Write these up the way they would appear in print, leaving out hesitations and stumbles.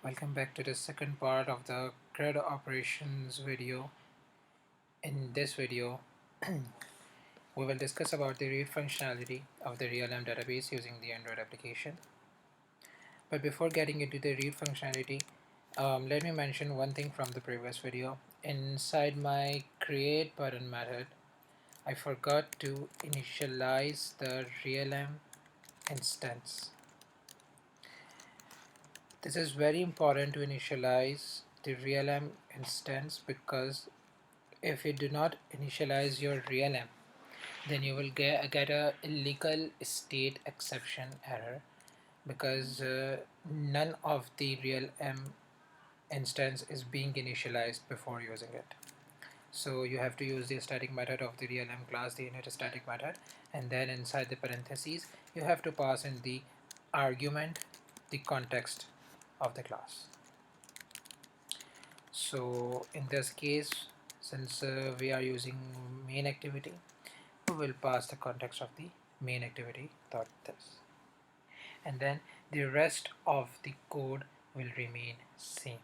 Welcome back to the second part of the CRUD operations video. In this video, we will discuss about the read functionality of the real-time database using the Android application. But before getting into the read functionality, let me mention one thing from the previous video. Inside my create button method, I forgot to initialize the real-time instance. This is very important to initialize the real-time instance because if you do not initialize your realm, then you will get a illegal state exception error because none of the realm instance is being initialized before using it. So you have to use the static method of the realm class, the init static method, and then inside the parentheses you have to pass in the argument, the context of the class. So in this case, since we are using main activity, we will pass the context of the main activity dot this, and then the rest of the code will remain same.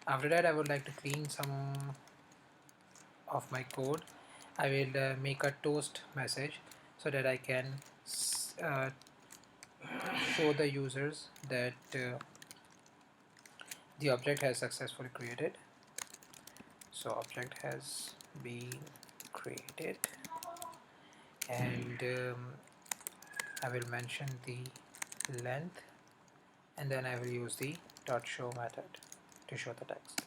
After that, I would like to clean some of my code. I will make a toast message so that I can uh, show the users that the object has successfully created. So object has been created, and I will mention the length, and then I will use the .show method to show the text.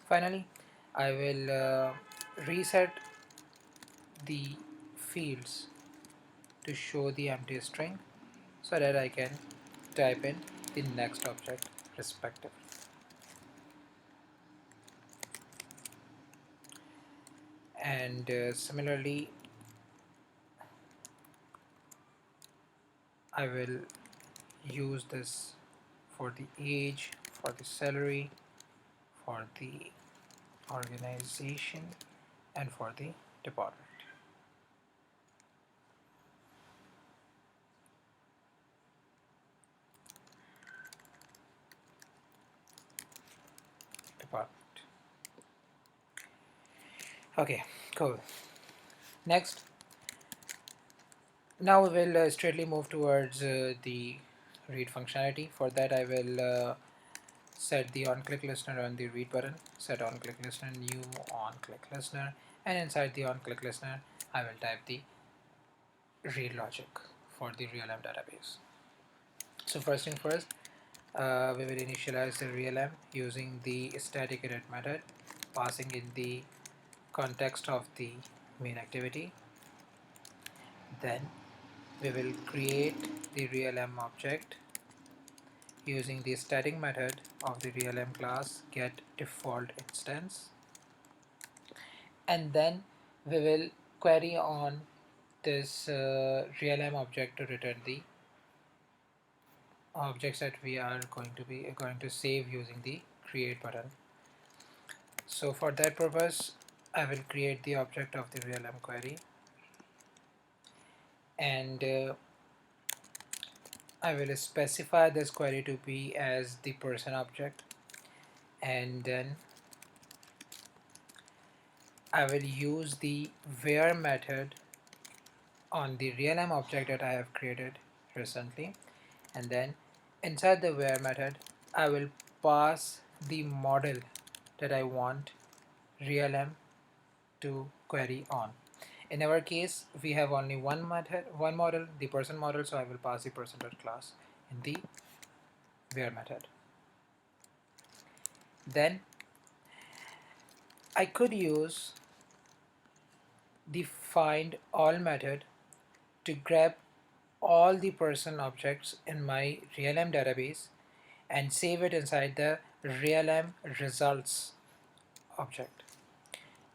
Finally, I will reset the fields to show the empty string so that I can type in the next object respectively. And similarly, I will use this for the age, for the salary, for the organization, and for the department. Okay, cool. Next, now we will straightly move towards the read functionality. For that, I will set the onClick listener on the read button, set onClick listener, new onClick listener, and inside the onClick listener, I will type the read logic for the realm database. So first thing first, we will initialize the realm using the static init method, passing in the context of the main activity. Then we will create the realm object using the static method of the realm class get default instance, and then we will query on this realm object to return the objects that we are going to save using the create button. So for that purpose, I will create the object of the realm query, and I will specify this query to be as the person object, and then I will use the where method on the realm object that I have created recently, and then inside the where method I will pass the model that I want realm to query on. In our case, we have only one model, the person model, so I will pass the person class in the where method. Then I could use the find all method to grab all the person objects in my realm database and save it inside the realm results object.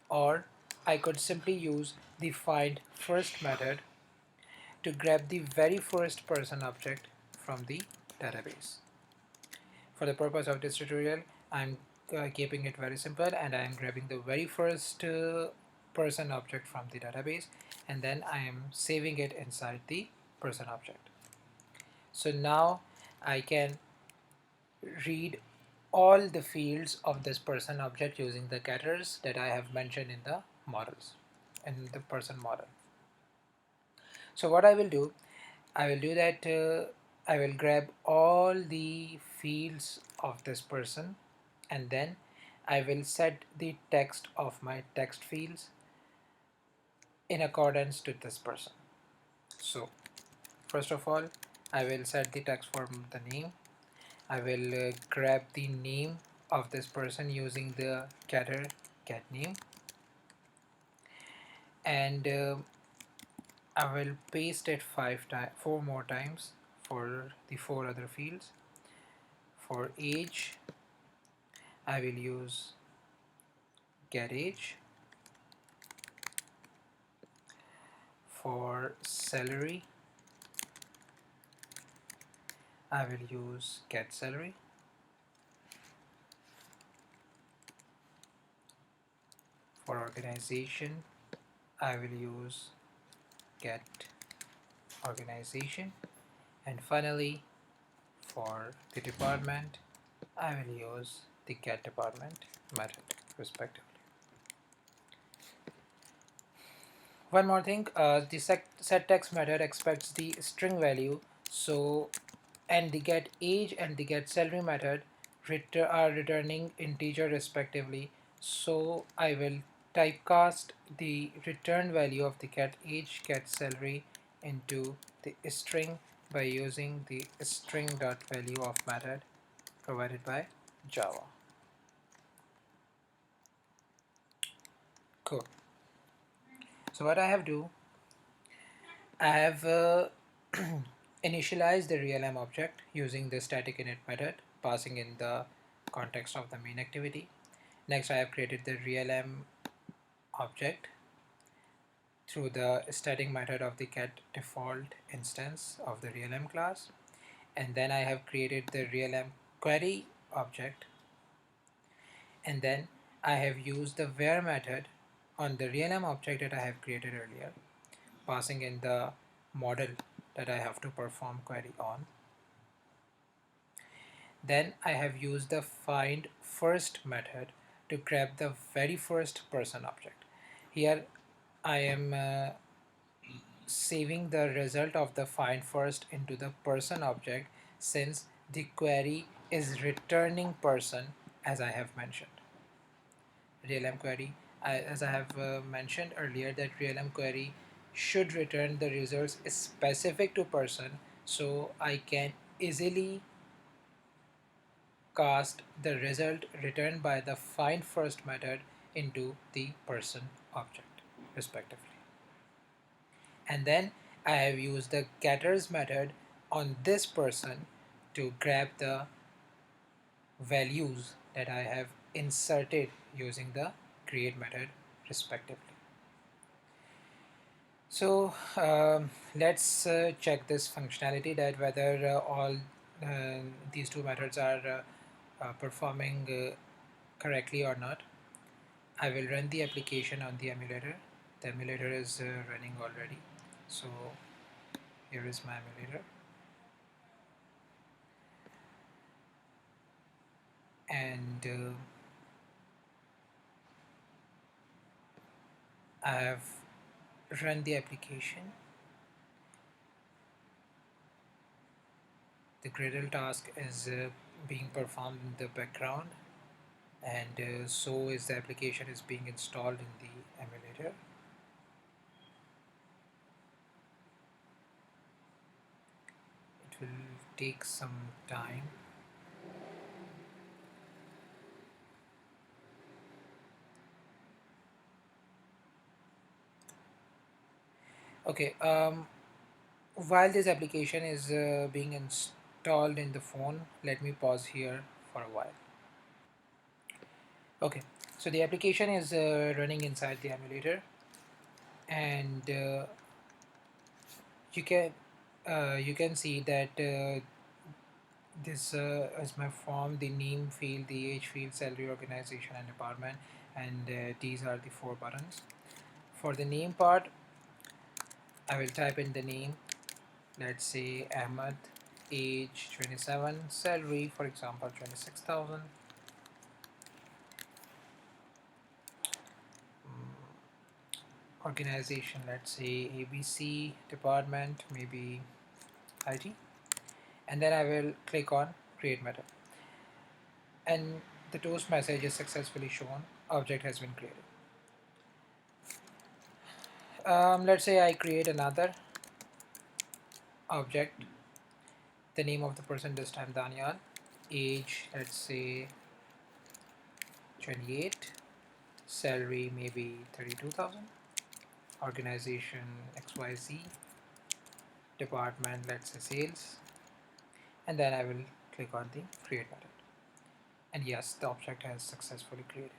Or I could simply use the find first method to grab the very first person object from the database. For the purpose of this tutorial, I'm keeping it very simple, and I am grabbing the very first person object from the database, and then I am saving it inside the person object. So now I can read all the fields of this person object using the getters that I have mentioned in the models, in the person model. So what I will do that I will grab all the fields of this person, and then I will set the text of my text fields in accordance to this person. So first of all, I will set the text for the name. I will grab the name of this person using the getter get name, and I will paste it four more times for the four other fields. For age, I will use get age. For salary, I will use get salary. For organization, I will use get organization. And finally, for the department, I will use the get department method respectively. One more thing, the set text method expects the string value, so and the get age and the get salary method are returning integer respectively. So I will typecast the return value of the get age get salary into the string by using the string.value of method provided by Java. Cool. So what I have do, I have initialized the realm object using the static init method, passing in the context of the main activity. Next, I have created the realm object through the static method of the get default instance of the realm class, and then I have created the realm query object, and then I have used the where method on the realm object that I have created earlier, passing in the model that I have to perform query on. Then I have used the find first method to grab the very first person object. Here I am saving the result of the find first into the person object, since the query is returning person, as I have mentioned. Realm query, as I have mentioned earlier, that realm query should return the results specific to person, so I can easily cast the result returned by the find first method into the person object respectively. And then I have used the getters method on this person to grab the values that I have inserted using the create method respectively. So let's check this functionality, that whether all these two methods are performing correctly or not. I will run the application on the emulator. The emulator is running already. So here is my emulator. And I have run the application. The Gradle task is being performed in the background, and so is the application is being installed in the emulator. It will take some time. Okay, while this application is being installed in the phone, let me pause here for a while. Okay, so the application is running inside the emulator, and you can see that this is my form, the name field, the age field, salary, organization, and department, and these are the four buttons. For the name part, I will type in the name. Let's say Ahmed, age 27, salary for example 26,000. Organization, let's say ABC department, maybe IT, and then I will click on create method, and the toast message is successfully shown, object has been created. Let's say I create another object, the name of the person, this time Daniel, age let's say 28, salary maybe 32,000, organization XYZ, department let's say sales, and then I will click on the create method, and yes, the object has successfully created.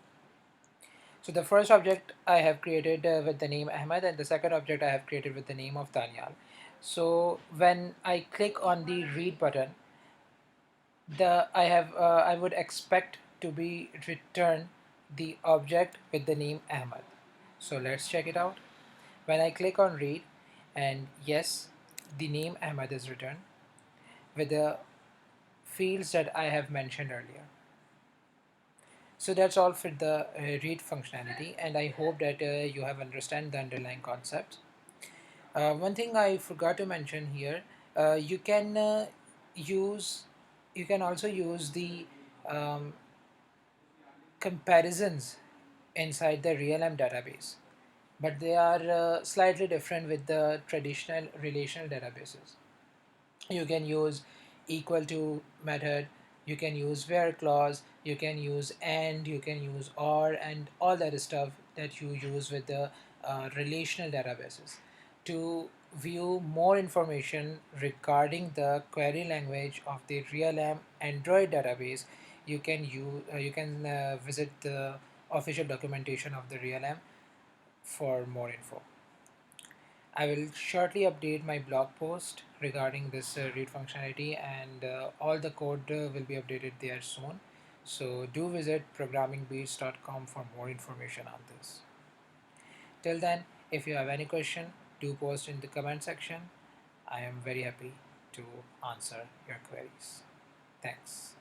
So the first object I have created with the name Ahmed, and the second object I have created with the name of Daniel. So when I click on the read button, I would expect to be returned the object with the name Ahmed. So let's check it out. When I click on read, and yes, the name Ahmed is returned with the fields that I have mentioned earlier. So that's all for the read functionality, and I hope that you have understand the underlying concepts. One thing I forgot to mention here, you can use, you can also use the um, comparisons inside the real-time database, but they are slightly different with the traditional relational databases. You can use equal to method, you can use where clause, you can use and, you can use or, and all that stuff that you use with the relational databases. To view more information regarding the query language of the real-time Android database, you can visit the official documentation of the real-time for more info. I will shortly update my blog post regarding this read functionality, and all the code will be updated there soon. So do visit programmingbeats.com for more information on this. Till then, if you have any question, do post in the comment section. I am very happy to answer your queries. Thanks.